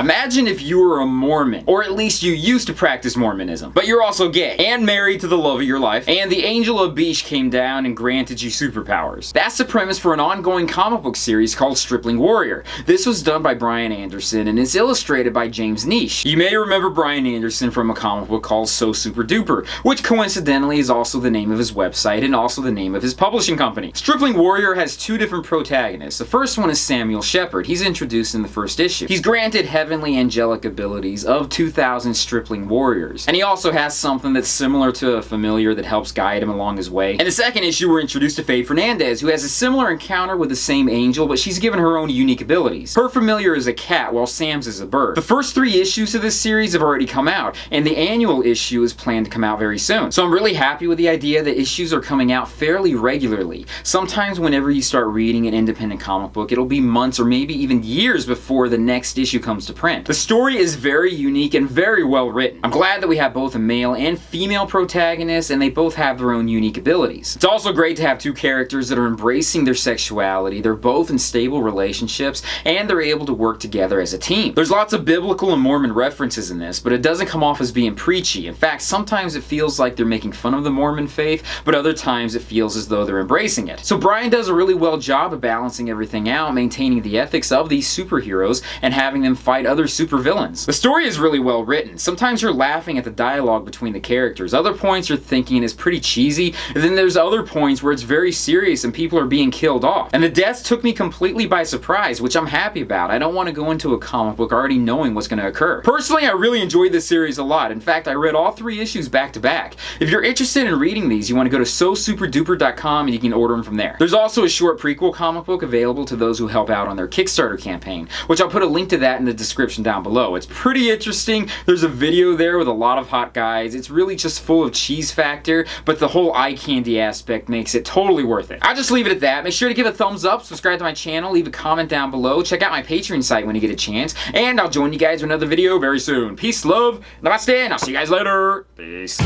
Imagine if you were a Mormon, or at least you used to practice Mormonism, but you're also gay, and married to the love of your life, and the angel of Beach came down and granted you superpowers. That's the premise for an ongoing comic book series called Stripling Warrior. This was done by Brian Anderson and is illustrated by James Niche. You may remember Brian Anderson from a comic book called So Super Duper, which coincidentally is also the name of his website and also the name of his publishing company. Stripling Warrior has two different protagonists. The first one is Samuel Shepard. He's introduced in the first issue. He's granted heavenly angelic abilities of 2,000 Stripling warriors. And he also has something that's similar to a familiar that helps guide him along his way. In the second issue, we're introduced to Faye Fernandez, who has a similar encounter with the same angel, but she's given her own unique abilities. Her familiar is a cat, while Sam's is a bird. The first 3 issues of this series have already come out, and the annual issue is planned to come out very soon. So I'm really happy with the idea that issues are coming out fairly regularly. Sometimes whenever you start reading an independent comic book, it'll be months or maybe even years before the next issue comes to print. The story is very unique and very well written. I'm glad that we have both a male and female protagonist, and they both have their own unique abilities. It's also great to have two characters that are embracing their sexuality, they're both in stable relationships, and they're able to work together as a team. There's lots of biblical and Mormon references in this, but it doesn't come off as being preachy. In fact, sometimes it feels like they're making fun of the Mormon faith, but other times it feels as though they're embracing it. So Brian does a really well job of balancing everything out, maintaining the ethics of these superheroes and having them fight other supervillains. The story is really well written. Sometimes you're laughing at the dialogue between the characters. Other points you're thinking is pretty cheesy, and then there's other points where it's very serious and people are being killed off. And the deaths took me completely by surprise, which I'm happy about. I don't want to go into a comic book already knowing what's going to occur. Personally, I really enjoyed this series a lot. In fact, I read all 3 issues back to back. If you're interested in reading these, you want to go to sosuperduper.com and you can order them from there. There's also a short prequel comic book available to those who help out on their Kickstarter campaign, which I'll put a link to that in the description down below. It's pretty interesting. There's a video there with a lot of hot guys. It's really just full of cheese factor, but the whole eye candy aspect makes it totally worth it. I'll just leave it at that. Make sure to give a thumbs up, subscribe to my channel, leave a comment down below, check out my Patreon site when you get a chance, and I'll join you guys with another video very soon. Peace, love, namaste, and I'll see you guys later. Peace.